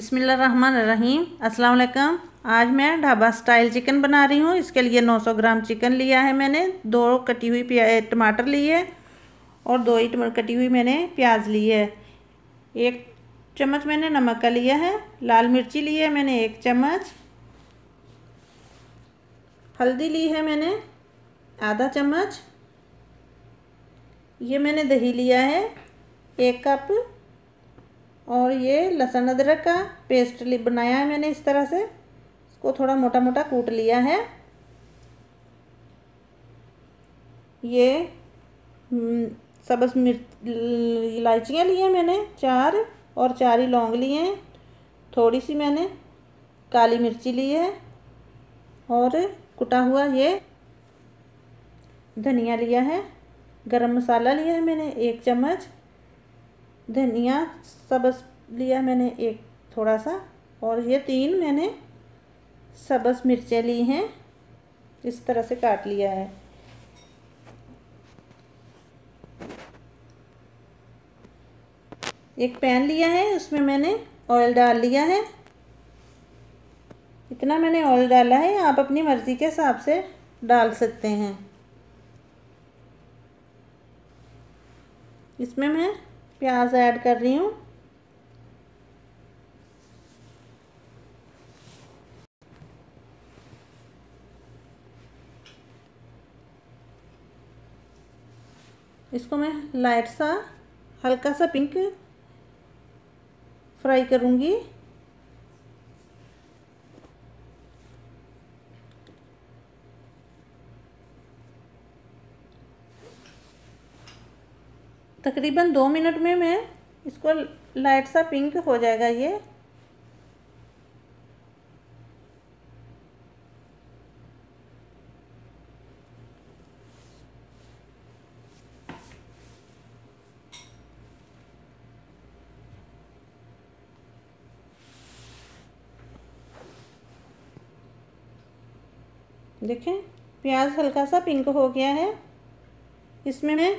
बिस्मिल्लाहिर्रहमानिर्रहीम। अस्सलाम वालेकुम। आज मैं ढाबा स्टाइल चिकन बना रही हूँ। इसके लिए 900 ग्राम चिकन लिया है मैंने, 2 कटी हुई टमाटर ली है और 2 ही कटी हुई मैंने प्याज ली है। 1 चम्मच मैंने नमक का लिया है। लाल मिर्ची ली है मैंने 1 चम्मच। हल्दी ली है मैंने आधा चम्मच। ये मैंने दही लिया है 1 कप। और ये लहसुन अदरक का पेस्ट बनाया है मैंने इस तरह से। इसको थोड़ा मोटा मोटा कूट लिया है। ये सब्ज़ मिर्च इलायचियाँ ली हैं मैंने 4 और 4 ही लौंग लिए हैं। थोड़ी सी मैंने काली मिर्ची ली है और कुटा हुआ ये धनिया लिया है। गरम मसाला लिया है मैंने 1 चम्मच। धनिया सब्ज़ लिया मैंने 1 थोड़ा सा। और ये 3 मैंने सब्ज़ मिर्चें ली हैं, इस तरह से काट लिया है। एक पैन लिया है, उसमें मैंने ऑयल डाल लिया है। इतना मैंने ऑयल डाला है, आप अपनी मर्ज़ी के हिसाब से डाल सकते हैं। इसमें मैं प्याज ऐड कर रही हूँ। इसको मैं लाइट सा हल्का सा पिंक फ्राई करूँगी। तकरीबन 2 मिनट में मैं इसको लाइट सा पिंक हो जाएगा ये। देखें प्याज हल्का सा पिंक हो गया है। इसमें मैं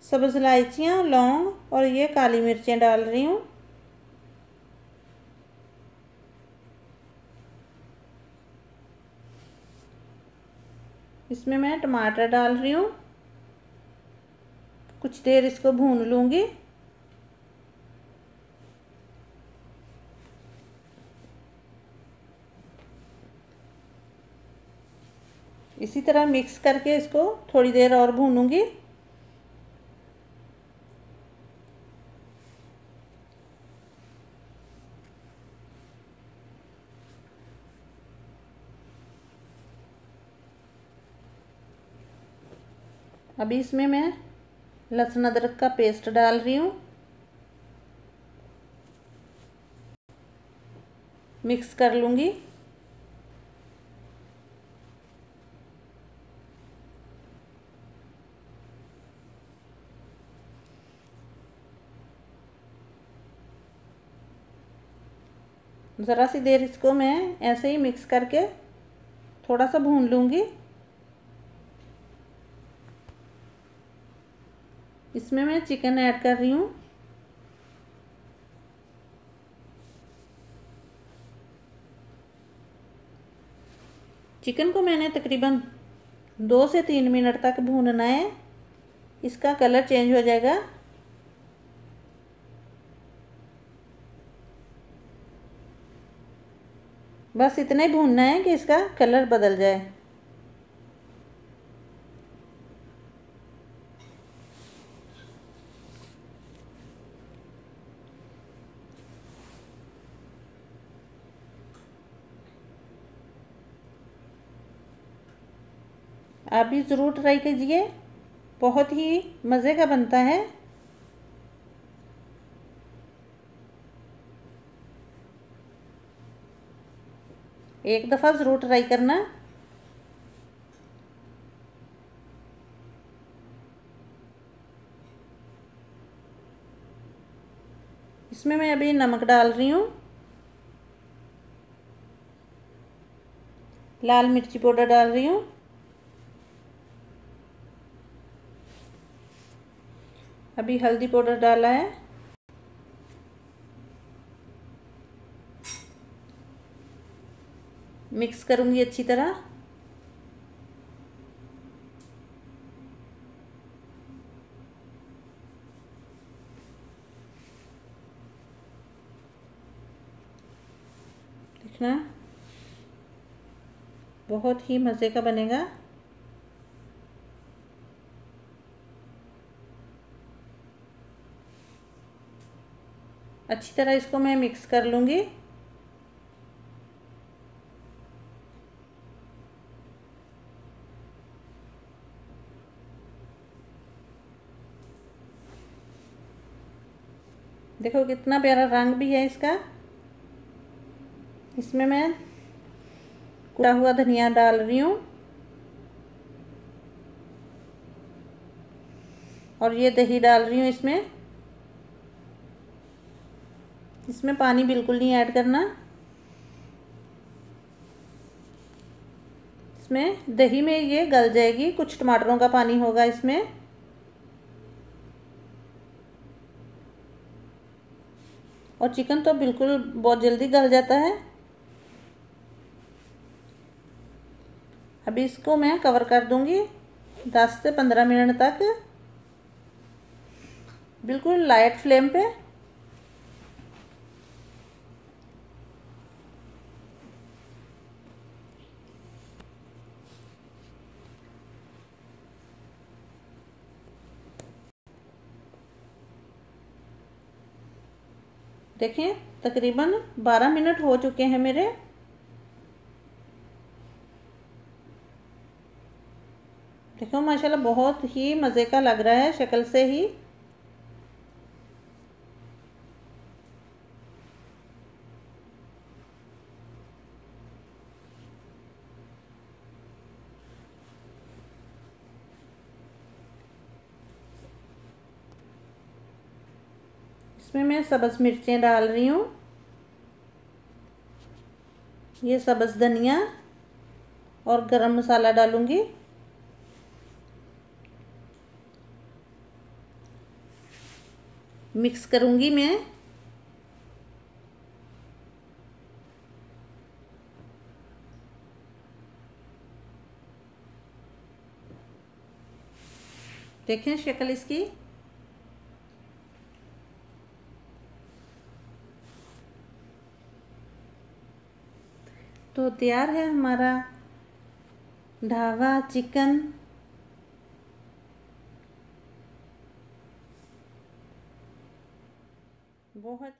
सब्ज़ इलायचियाँ, लौंग और ये काली मिर्चें डाल रही हूँ। इसमें मैं टमाटर डाल रही हूँ। कुछ देर इसको भून लूँगी। इसी तरह मिक्स करके इसको थोड़ी देर और भूनूंगी। अभी इसमें मैं लहसुन अदरक का पेस्ट डाल रही हूँ। मिक्स कर लूँगी। ज़रा सी देर इसको मैं ऐसे ही मिक्स करके थोड़ा सा भून लूँगी। इसमें मैं चिकन ऐड कर रही हूँ। चिकन को मैंने तकरीबन 2 से 3 मिनट तक भूनना है। इसका कलर चेंज हो जाएगा। बस इतना ही भूनना है कि इसका कलर बदल जाए। आप भी ज़रूर ट्राई कीजिए, बहुत ही मज़े का बनता है। एक दफ़ा ज़रूर ट्राई करना। इसमें मैं अभी नमक डाल रही हूँ। लाल मिर्ची पाउडर डाल रही हूँ। अभी हल्दी पाउडर डाला है। मिक्स करूँगी अच्छी तरह। देखना बहुत ही मज़े का बनेगा। अच्छी तरह इसको मैं मिक्स कर लूँगी। देखो कितना प्यारा रंग भी है इसका। इसमें मैं कुटा हुआ धनिया डाल रही हूँ और ये दही डाल रही हूँ इसमें। इसमें पानी बिल्कुल नहीं ऐड करना। इसमें दही में ये गल जाएगी, कुछ टमाटरों का पानी होगा इसमें। और चिकन तो बिल्कुल बहुत जल्दी गल जाता है। अभी इसको मैं कवर कर दूंगी 10 से 15 मिनट तक, बिल्कुल लाइट फ्लेम पे। देखें तकरीबन 12 मिनट हो चुके हैं मेरे। देखो माशाल्लाह बहुत ही मज़े का लग रहा है शक्ल से ही। इसमें मैं सब्ज़ मिर्चें डाल रही हूँ, ये सब्ज़ धनिया और गरम मसाला डालूँगी। मिक्स करूँगी मैं। देखें शक्ल इसकी। तो तैयार है हमारा ढाबा चिकन। बहुत